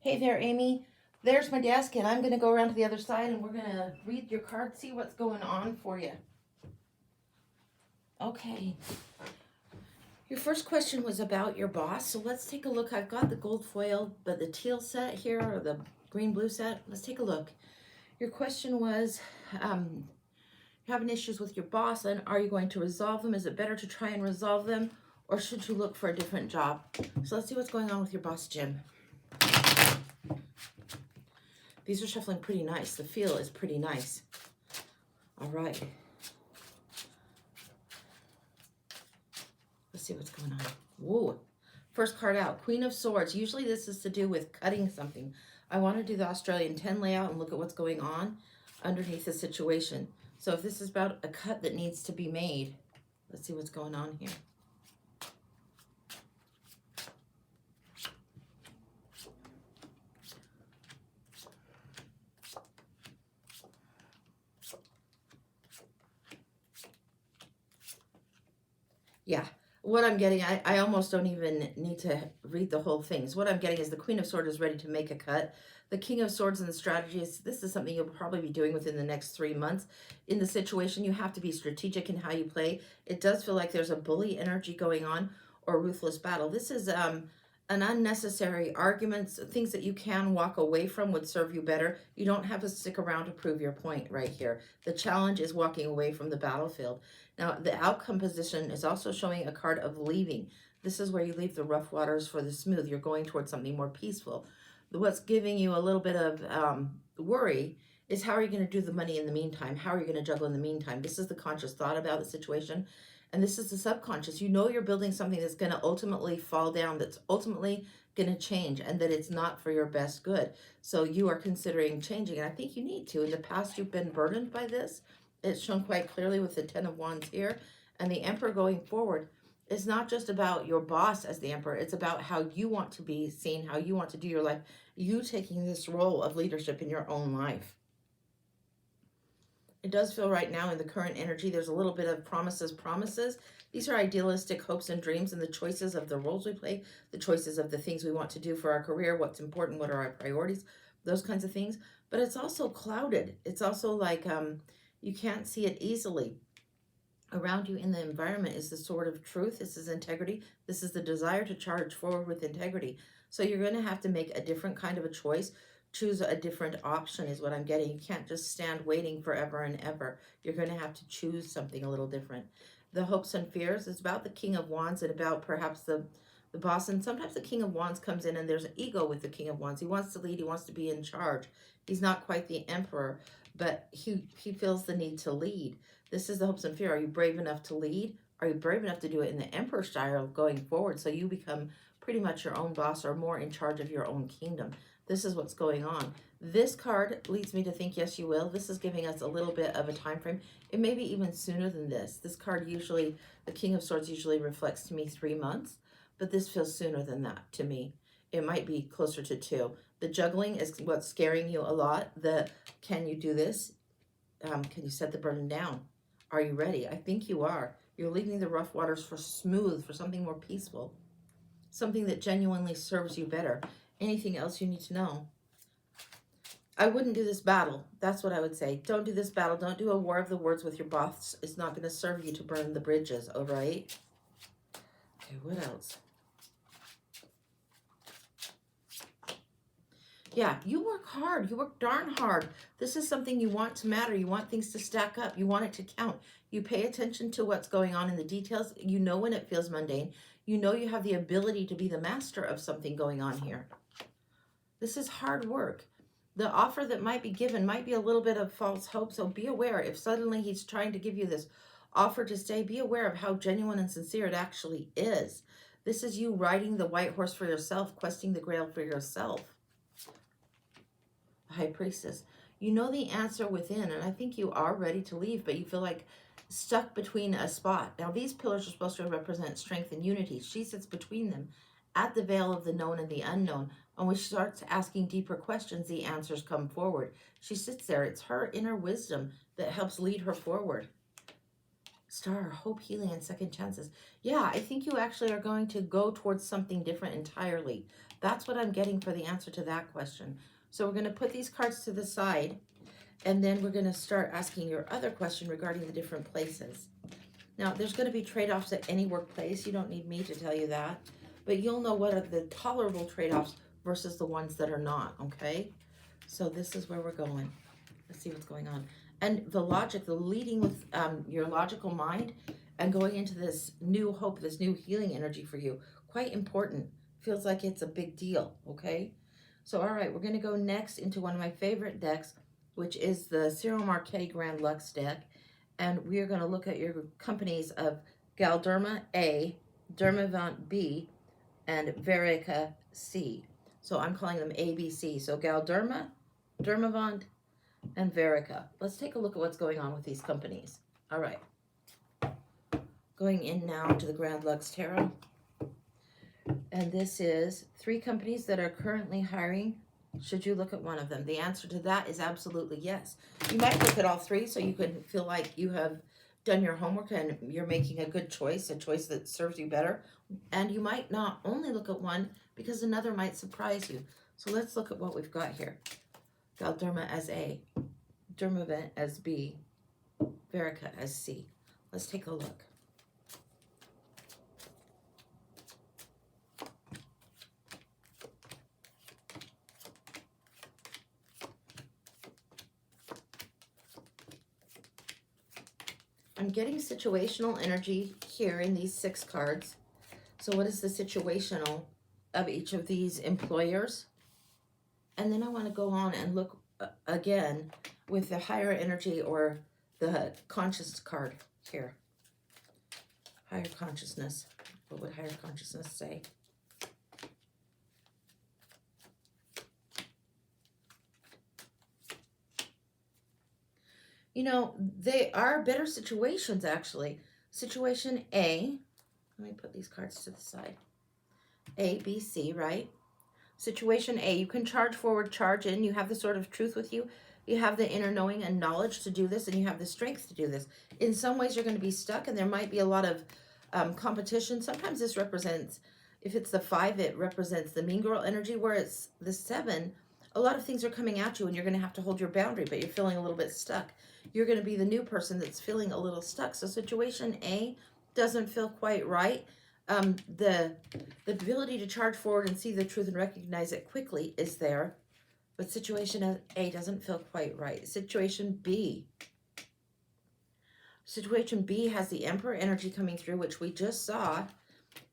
Hey there, Amy. There's my desk, and I'm going to go around to the other side and we're going to read your card, see what's going on for you. Okay. Your first question was about your boss, so let's take a look. I've got the gold foil, but the teal set here, or the green blue set. Let's take a look. Your question was, you're having issues with your boss, and are you going to resolve them? Is it better to try and resolve them, or should you look for a different job? So let's see what's going on with your boss, Jim. These are shuffling pretty nice. The feel is pretty nice. All right. Let's see what's going on. Whoa. First card out, Queen of Swords. Usually this is to do with cutting something. I want to do the Australian 10 layout and look at what's going on underneath the situation. So if this is about a cut that needs to be made, let's see what's going on here. Yeah, what I'm getting, I almost don't even need to read the whole thing. So what I'm getting is the Queen of Swords is ready to make a cut. The King of Swords and the strategy is, this is something you'll probably be doing within the next 3 months. In the situation, you have to be strategic in how you play. It does feel like there's a bully energy going on, or ruthless battle. This is an unnecessary arguments, things that you can walk away from would serve you better. You don't have to stick around to prove your point right here. The challenge is walking away from the battlefield. Now, the outcome position is also showing a card of leaving. This is where you leave the rough waters for the smooth. You're going towards something more peaceful. What's giving you a little bit of worry is, how are you going to do the money in the meantime? How are you going to juggle in the meantime? This is the conscious thought about the situation. And this is the subconscious. You know you're building something that's going to ultimately fall down, that's ultimately going to change, and that it's not for your best good. So you are considering changing. And I think you need to. In the past, you've been burdened by this. It's shown quite clearly with the 10 of Wands here. And the Emperor going forward is not just about your boss as the Emperor. It's about how you want to be seen, how you want to do your life. You taking this role of leadership in your own life. It does feel right now in the current energy, there's a little bit of promises. These are idealistic hopes and dreams, and the choices of the roles we play, the choices of the things we want to do for our career, what's important, what are our priorities, those kinds of things. But it's also clouded. It's also like you can't see it easily. Around you in the environment is the sword of truth. This is integrity. This is the desire to charge forward with integrity. So you're going to have to make a different kind of a choice. Choose a different option is what I'm getting. You can't just stand waiting forever and ever. You're going to have to choose something a little different. The hopes and fears is about the King of Wands and about perhaps the boss. And sometimes the King of Wands comes in and there's an ego with the King of Wands. He wants to lead. He wants to be in charge. He's not quite the Emperor, but he feels the need to lead. This is the hopes and fear. Are you brave enough to lead? Are you brave enough to do it in the Emperor style going forward, so you become pretty much your own boss or more in charge of your own kingdom? This is what's going on. This card leads me to think, yes, you will. This is giving us a little bit of a time frame. It may be even sooner than this. This card usually, the King of Swords usually reflects to me 3 months, but this feels sooner than that to me. It might be closer to 2. The juggling is what's scaring you a lot. The can you do this? Can you set the burden down? Are you ready? I think you are. You're leaving the rough waters for smooth, for something more peaceful, something that genuinely serves you better. Anything else you need to know? I wouldn't do this battle. That's what I would say. Don't do this battle. Don't do a war of the words with your boss. It's not going to serve you to burn the bridges, all right? Okay, what else? Yeah, you work hard. You work darn hard. This is something you want to matter. You want things to stack up. You want it to count. You pay attention to what's going on in the details. You know when it feels mundane. You know you have the ability to be the master of something going on here. This is hard work. The offer that might be given might be a little bit of false hope, so be aware. If suddenly he's trying to give you this offer to stay, be aware of how genuine and sincere it actually is. This is you riding the white horse for yourself, questing the grail for yourself. High Priestess. You know the answer within, and I think you are ready to leave, but you feel like stuck between a spot. Now, these pillars are supposed to represent strength and unity. She sits between them at the veil of the known and the unknown. And when she starts asking deeper questions, the answers come forward. She sits there. It's her inner wisdom that helps lead her forward. Star, hope, healing, and second chances. Yeah, I think you actually are going to go towards something different entirely. That's what I'm getting for the answer to that question. So we're going to put these cards to the side, and then we're going to start asking your other question regarding the different places. Now, there's going to be trade-offs at any workplace. You don't need me to tell you that. But you'll know what are the tolerable trade-offs versus the ones that are not, okay? So this is where we're going. Let's see what's going on. And the logic, the leading with your logical mind and going into this new hope, this new healing energy for you, quite important. Feels like it's a big deal, okay? So, all right, we're going to go next into one of my favorite decks, which is the Cyril Marquet Grand Lux deck. And we are going to look at your companies of Galderma A, Dermavant B, and Verica C. So I'm calling them ABC. So Galderma, Dermavant, and Verica. Let's take a look at what's going on with these companies. All right. Going in now to the Grand Lux Tarot. And this is 3 companies that are currently hiring. Should you look at one of them? The answer to that is absolutely yes. You might look at all 3 so you can feel like you have done your homework and you're making a good choice, a choice that serves you better. And you might not only look at one because another might surprise you. So let's look at what we've got here. Galderma as A, Dermavant as B, Verica as C. Let's take a look. I'm getting situational energy here in these 6 cards. So what is the situational of each of these employers? And then I want to go on and look again with the higher energy or the conscious card here. Higher consciousness. What would higher consciousness say? You know, they are better situations, actually. Situation A, let me put these cards to the side. A, B, C, right? Situation A, you can charge forward, charge in. You have the sword of truth with you. You have the inner knowing and knowledge to do this, and you have the strength to do this. In some ways, you're going to be stuck, and there might be a lot of competition. Sometimes this represents, if it's the 5, it represents the mean girl energy, where it's the 7. A lot of things are coming at you, and you're going to have to hold your boundary, but you're feeling a little bit stuck. You're going to be the new person that's feeling a little stuck. So situation A doesn't feel quite right. The ability to charge forward and see the truth and recognize it quickly is there, but situation A doesn't feel quite right. Situation B has the Emperor energy coming through, which we just saw,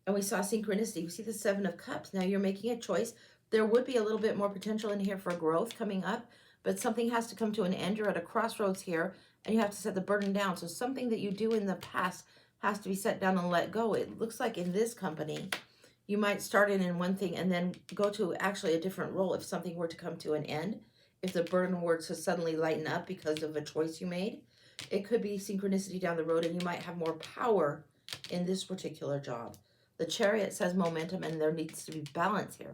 and we saw synchronicity. We see the 7 of Cups. Now you're making a choice. There would be a little bit more potential in here for growth coming up, but something has to come to an end. You're at a crossroads here, and you have to set the burden down. So something that you do in the past has to be set down and let go. It looks like in this company, you might start in one thing and then go to actually a different role if something were to come to an end. If the burden were to suddenly lighten up because of a choice you made, it could be synchronicity down the road, and you might have more power in this particular job. The Chariot says momentum, and there needs to be balance here.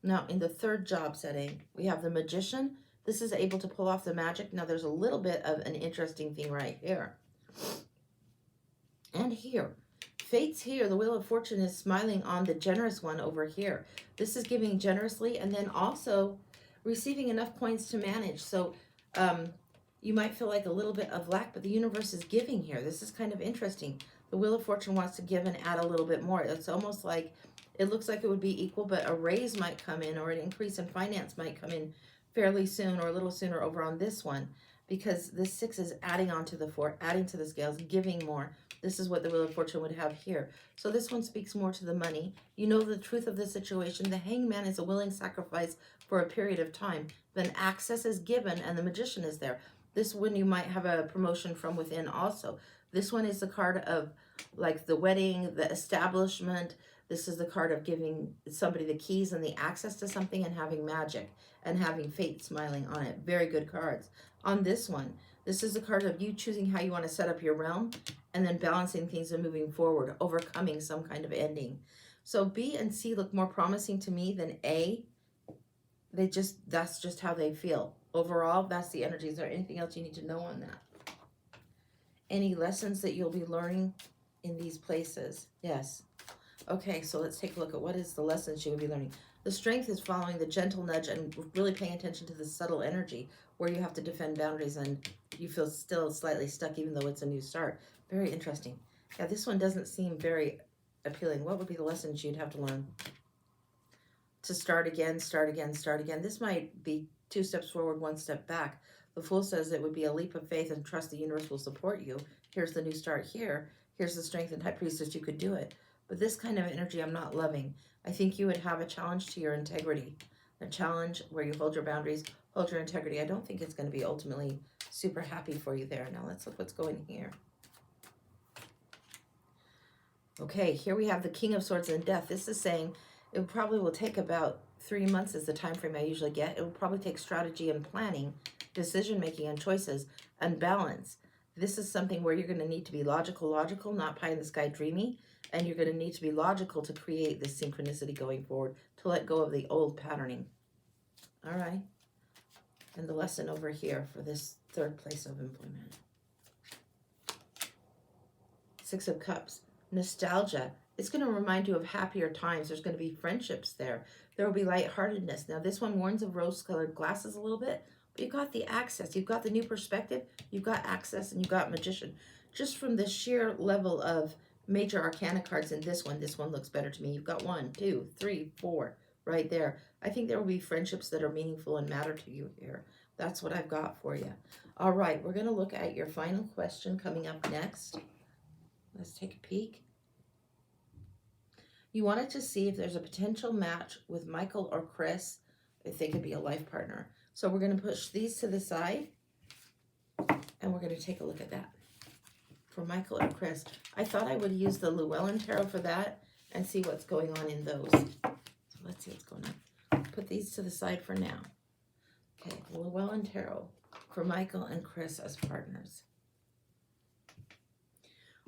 Now, in the 3rd job setting, we have the Magician. This is able to pull off the magic. Now, there's a little bit of an interesting thing right here. And here. Fate's here. The Wheel of Fortune is smiling on the generous one over here. This is giving generously and then also receiving enough points to manage. So you might feel like a little bit of lack, but the universe is giving here. This is kind of interesting. The Wheel of Fortune wants to give and add a little bit more. It's almost like it looks like it would be equal, but a raise might come in or an increase in finance might come in fairly soon or a little sooner over on this one, because this 6 is adding on to the 4, adding to the scales, giving more. This is what the Wheel of Fortune would have here. So this one speaks more to the money. You know the truth of the situation. The Hangman is a willing sacrifice for a period of time. Then access is given and the Magician is there. This one you might have a promotion from within also. This one is the card of like the wedding, the establishment. This is the card of giving somebody the keys and the access to something and having magic and having fate smiling on it. Very good cards. On this one, this is the card of you choosing how you want to set up your realm and then balancing things and moving forward, overcoming some kind of ending. So B and C look more promising to me than A. That's just how they feel. Overall, that's the energy. Is there anything else you need to know on that? Any lessons that you'll be learning in these places? Yes. Okay, so let's take a look at what is the lessons you will be learning. The strength is following the gentle nudge and really paying attention to the subtle energy where you have to defend boundaries and you feel still slightly stuck even though it's a new start. Very interesting. Yeah, this one doesn't seem very appealing. What would be the lessons you'd have to learn? To start again, start again, start again. This might be 2 steps forward, 1 step back. The Fool says it would be a leap of faith and trust the universe will support you. Here's the new start here. Here's the strength and High Priestess, you could do it. But this kind of energy I'm not loving. I think you would have a challenge to your integrity. A challenge where you hold your boundaries, hold your integrity. I don't think it's going to be ultimately super happy for you there. Now let's look what's going here. Okay, here we have the King of Swords and Death. This is saying it probably will take about 3 months is the time frame I usually get. It will probably take strategy and planning, decision making and choices, and balance. This is something where you're going to need to be logical, not pie in the sky dreamy, and you're going to need to be logical to create this synchronicity going forward, to let go of the old patterning. All right. And the lesson over here for this 3rd place of employment. 6 of Cups. Nostalgia. It's going to remind you of happier times. There's going to be friendships there. There will be lightheartedness. Now, this one warns of rose-colored glasses a little bit, but you've got the access. You've got the new perspective. You've got access, and you've got Magician. Just from the sheer level of major arcana cards in this one looks better to me. You've got 1, 2, 3, 4 right there. I think there will be friendships that are meaningful and matter to you here. That's what I've got for you. All right, we're going to look at your final question coming up next. Let's take a peek. You wanted to see if there's a potential match with Michael or Chris, if they could be a life partner. So we're going to push these to the side, and we're going to take a look at that. For Michael or Chris, I thought I would use the Llewellyn Tarot for that and see what's going on in those. So let's see what's going on. Put these to the side for now. Okay, the Llewellyn Tarot for Michael and Chris as partners.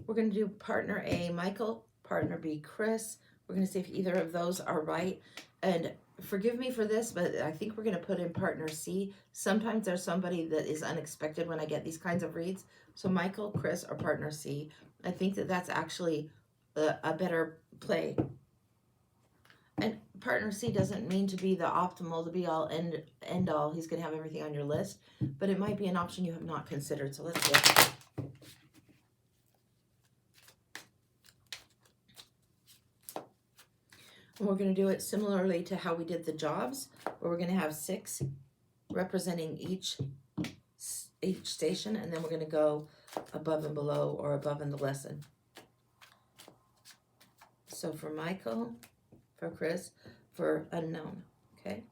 We're going to do partner A, Michael, partner B, Chris. We're going to see if either of those are right. And forgive me for this, but I think we're going to put in partner C. Sometimes there's somebody that is unexpected when I get these kinds of reads. So Michael, Chris, or partner C. I think that that's actually a better play. And partner C doesn't mean to be the optimal, to be all end all. He's going to have everything on your list. But it might be an option you have not considered. So let's look. And we're going to do it similarly to how we did the jobs, where we're going to have 6 representing each station, and then we're going to go above and below or above in the lesson. So for Michael, for Chris, for unknown, okay?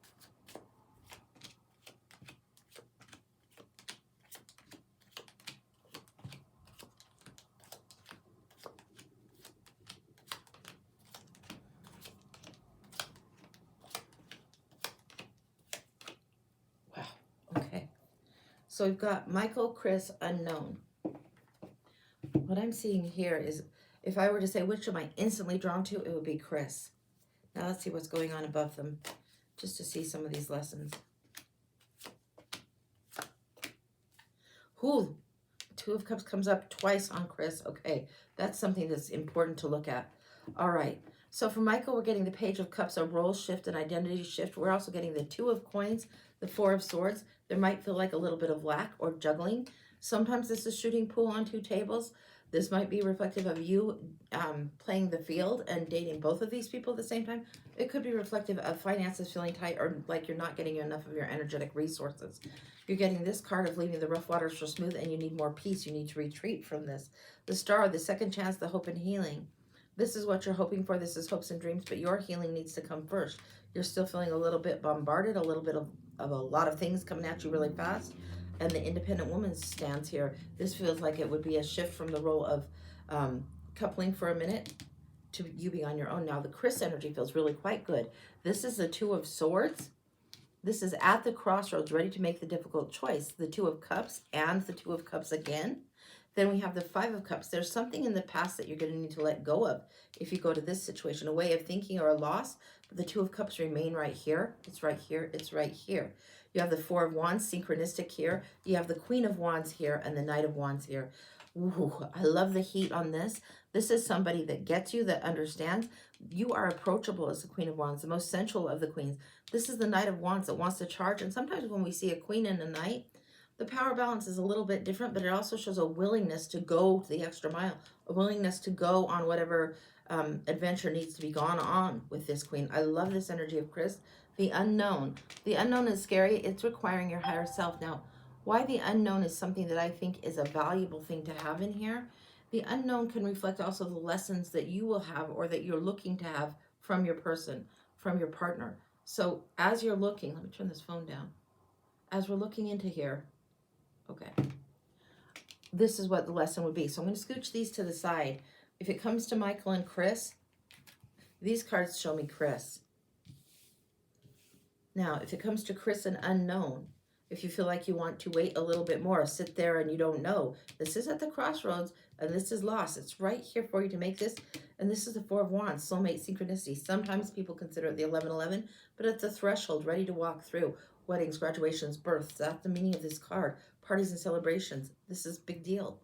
So we've got Michael, Chris, unknown. What I'm seeing here is if I were to say which am I instantly drawn to, it would be Chris. Now let's see what's going on above them, just to see some of these lessons. Ooh, 2 of Cups comes up twice on Chris. Okay, that's something that's important to look at. All right, so for Michael, we're getting the Page of Cups, a role shift, an identity shift. We're also getting the 2 of Coins, the 4 of Swords. There might feel like a little bit of lack or juggling. Sometimes this is shooting pool on 2 tables. This might be reflective of you playing the field and dating both of these people at the same time. It could be reflective of finances feeling tight or like you're not getting enough of your energetic resources. You're getting this card of leaving the rough waters for smooth, and you need more peace. You need to retreat from this. The Star, the second chance, the hope and healing. This is what you're hoping for. This is hopes and dreams, but your healing needs to come first. You're still feeling a little bit bombarded, a little bit of a lot of things coming at you really fast. And the independent woman stands here. This feels like it would be a shift from the role of coupling for a minute to you being on your own. Now the Chris energy feels really quite good. This is the 2 of Swords. This is at the crossroads, ready to make the difficult choice. The 2 of Cups and the 2 of Cups again. Then we have the 5 of Cups. There's something in the past that you're going to need to let go of if you go to this situation, a way of thinking or a loss. But the 2 of Cups remain right here. It's right here. It's right here. You have the 4 of Wands, synchronistic here. You have the Queen of Wands here and the Knight of Wands here. Ooh, I love the heat on this. This is somebody that gets you, that understands. You are approachable as the Queen of Wands, the most sensual of the queens. This is the Knight of Wands that wants to charge. And sometimes when we see a queen and a knight, the power balance is a little bit different, but it also shows a willingness to go the extra mile, a willingness to go on whatever adventure needs to be gone on with this queen. I love this energy of Chris. The unknown. The unknown is scary. It's requiring your higher self. Now, why the unknown is something that I think is a valuable thing to have in here. The unknown can reflect also the lessons that you will have or that you're looking to have from your person, from your partner. So as you're looking, let me turn this phone down. As we're looking into here, okay, this is what the lesson would be. So I'm going to scooch these to the side. If it comes to Michael and Chris, these cards show me Chris. Now, if it comes to Chris and unknown, if you feel like you want to wait a little bit more, sit there and you don't know, this is at the crossroads and this is lost. It's right here for you to make this. And this is the Four of Wands, soulmate synchronicity. Sometimes people consider it the 1111, but it's a threshold ready to walk through. Weddings, graduations, births. That's the meaning of this card. Parties and celebrations. This is a big deal.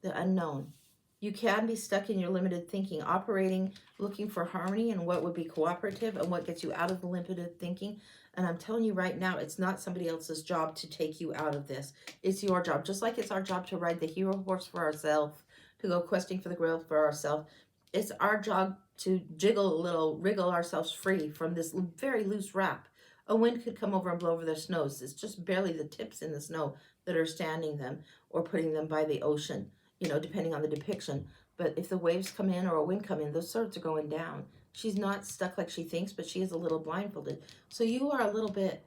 The unknown. You can be stuck in your limited thinking, operating, looking for harmony and what would be cooperative and what gets you out of the limited thinking. And I'm telling you right now, it's not somebody else's job to take you out of this. It's your job. Just like it's our job to ride the hero horse for ourselves, to go questing for the grail for ourselves. It's our job to jiggle a little, wriggle ourselves free from this very loose wrap. A wind could come over and blow over their snows. It's just barely the tips in the snow that are standing them or putting them by the ocean, you know, depending on the depiction. But if the waves come in or a wind come in, those swords are going down. She's not stuck like she thinks, but she is a little blindfolded. So you are a little bit,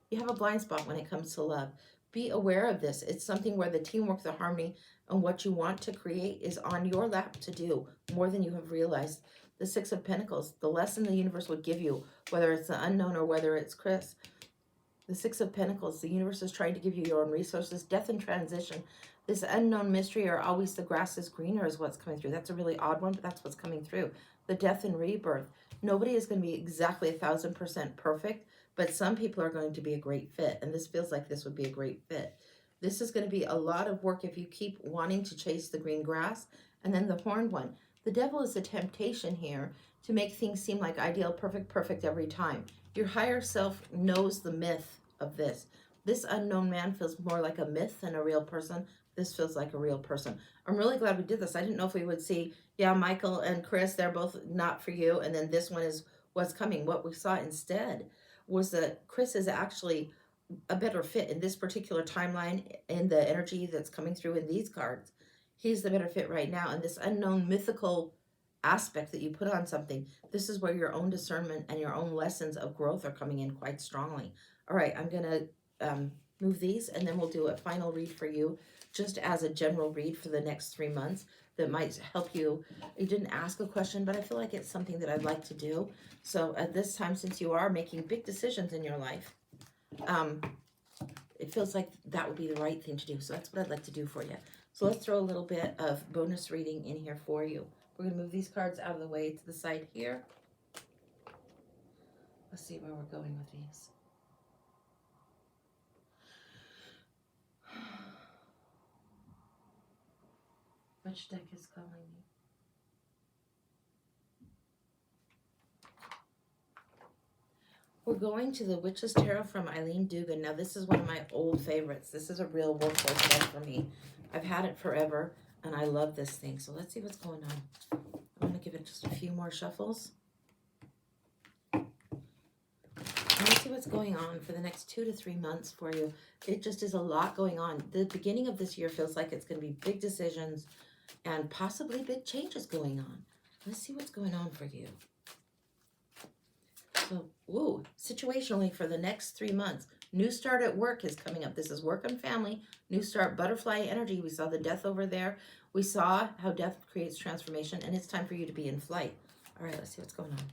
you have a blind spot when it comes to love. Be aware of this. It's something where the teamwork, the harmony, and what you want to create is on your lap to do more than you have realized. The Six of Pentacles, the lesson the universe would give you, whether it's the unknown or whether it's Chris. The Six of Pentacles, the universe is trying to give you your own resources. Death and transition. This unknown mystery, or always the grass is greener, is what's coming through. That's a really odd one, but that's what's coming through. The death and rebirth. Nobody is going to be exactly 1000% perfect, but some people are going to be a great fit. And this feels like this would be a great fit. This is going to be a lot of work if you keep wanting to chase the green grass. And then the horned one. The devil is a temptation here to make things seem like ideal, perfect every time. Your higher self knows the myth of this. This unknown man feels more like a myth than a real person. This feels like a real person. I'm really glad we did this. I didn't know if we would see, yeah, Michael and Chris, they're both not for you. And then this one is what's coming. What we saw instead was that Chris is actually a better fit in this particular timeline and the energy that's coming through in these cards. He's the better fit right now. And this unknown mythical aspect that you put on something, this is where your own discernment and your own lessons of growth are coming in quite strongly. All right, I'm going to move these and then we'll do a final read for you, just as a general read for the next 3 months that might help you. You didn't ask a question, but I feel like it's something that I'd like to do. So at this time, since you are making big decisions in your life, it feels like that would be the right thing to do. So that's what I'd like to do for you. So let's throw a little bit of bonus reading in here for you. We're going to move these cards out of the way to the side here. Let's see where we're going with these. Which deck is calling me? We're going to the Witch's Tarot from Eileen Dugan. Now, this is one of my old favorites. This is a real workhorse deck for me. I've had it forever, and I love this thing. So let's see what's going on. I'm going to give it just a few more shuffles. Let's see what's going on for the next 2 to 3 months for you. It just is a lot going on. The beginning of this year feels like it's going to be big decisions and possibly big changes going on. Let's see what's going on for you. So, ooh, situationally for the next 3 months, new start at work is coming up. This is work and family, new start, butterfly energy. We saw the death over there. We saw how death creates transformation, and it's time for you to be in flight. All right, let's see what's going on.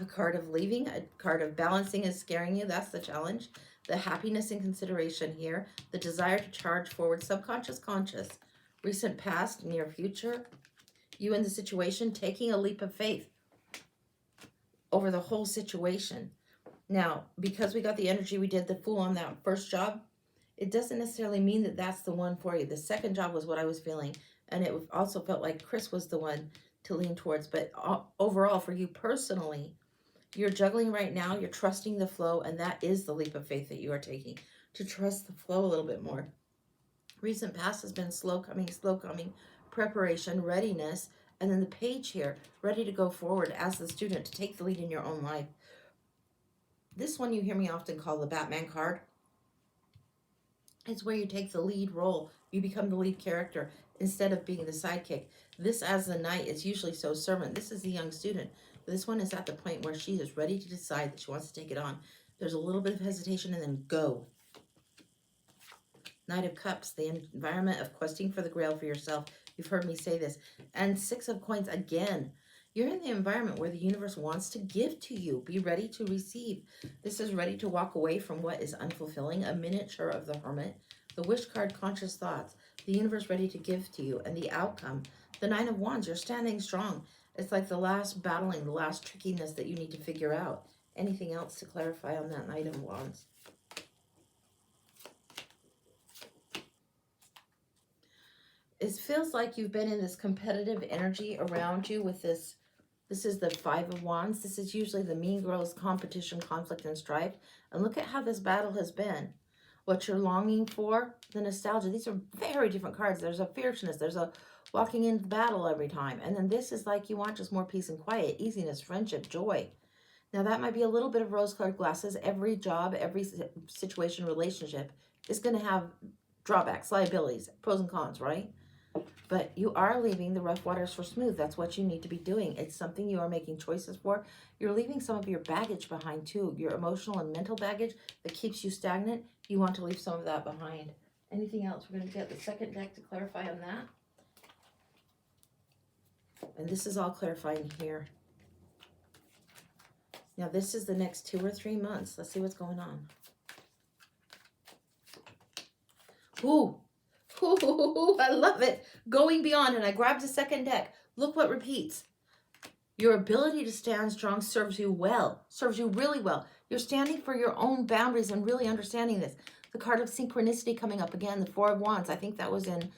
A card of leaving, a card of balancing is scaring you. That's the challenge. The happiness and consideration here. The desire to charge forward, subconscious, conscious. Recent past, near future. You in the situation, taking a leap of faith over the whole situation. Now, because we got the energy, we did the Fool on that first job. it doesn't necessarily mean that that's the one for you. The second job was what I was feeling, and it also felt like Chris was the one to lean towards. But overall, for you personally, you're juggling right now. You're trusting the flow, and that is the leap of faith that you are taking, to trust the flow a little bit more. Recent past has been slow coming, preparation, readiness, and then the page here, ready to go forward as the student to take the lead in your own life. This one you hear me often call the Batman card. It's where you take the lead role. You become the lead character instead of being the sidekick. This, as the knight, is usually so servant. This is the young student. But this one is at the point where she is ready to decide that she wants to take it on. There's a little bit of hesitation and then go. Knight of Cups, the environment of questing for the grail for yourself. You've heard me say this. And Six of Coins, again. You're in the environment where the universe wants to give to you. Be ready to receive. This is ready to walk away from what is unfulfilling. A miniature of the Hermit. The Wish card, conscious thoughts. The universe ready to give to you. And the outcome. The Nine of Wands, you're standing strong. It's like the last battling, the last trickiness that you need to figure out. Anything else to clarify on that Knight of Wands? It feels like you've been in this competitive energy around you with this. This is the Five of Wands. This is usually the mean girls, competition, conflict, and strife. And look at how this battle has been. What you're longing for, the nostalgia. These are very different cards. There's a fierceness. There's a walking into battle every time. And then this is like you want just more peace and quiet, easiness, friendship, joy. Now that might be a little bit of rose-colored glasses. Every job, every situation, relationship is going to have drawbacks, liabilities, pros and cons, right? But you are leaving the rough waters for smooth. That's what you need to be doing. It's something you are making choices for. You're leaving some of your baggage behind too. Your emotional and mental baggage that keeps you stagnant. You want to leave some of that behind. Anything else? We're going to get the second deck to clarify on that. And this is all clarifying here. Now this is the next 2 or 3 months. Let's see what's going on. Ooh. Ooh, I love it. Going beyond, and I grabbed the second deck. Look what repeats. Your ability to stand strong serves you well, serves you really well. You're standing for your own boundaries and really understanding this. The card of synchronicity coming up again, the Four of Wands. I think that was in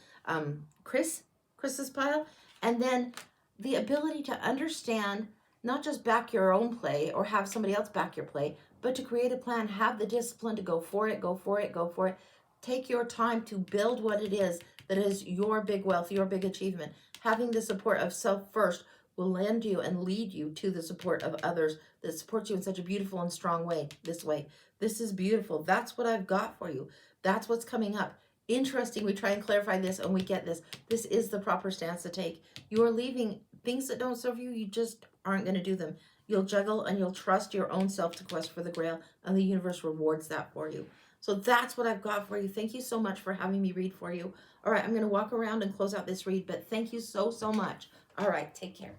Chris's pile. And then the ability to understand, not just back your own play or have somebody else back your play, but to create a plan, have the discipline to go for it, go for it, go for it. Take your time to build what it is that is your big wealth, your big achievement. Having the support of self first will lend you and lead you to the support of others that support you in such a beautiful and strong way. This is beautiful. That's what I've got for you. That's what's coming up. Interesting. We try and clarify this and we get this. This is the proper stance to take. You are leaving things that don't serve you. You just aren't going to do them. You'll juggle and you'll trust your own self to quest for the grail, and the universe rewards that for you. So that's what I've got for you. Thank you so much for having me read for you. All right, I'm going to walk around and close out this read, but thank you so, so much. All right, take care.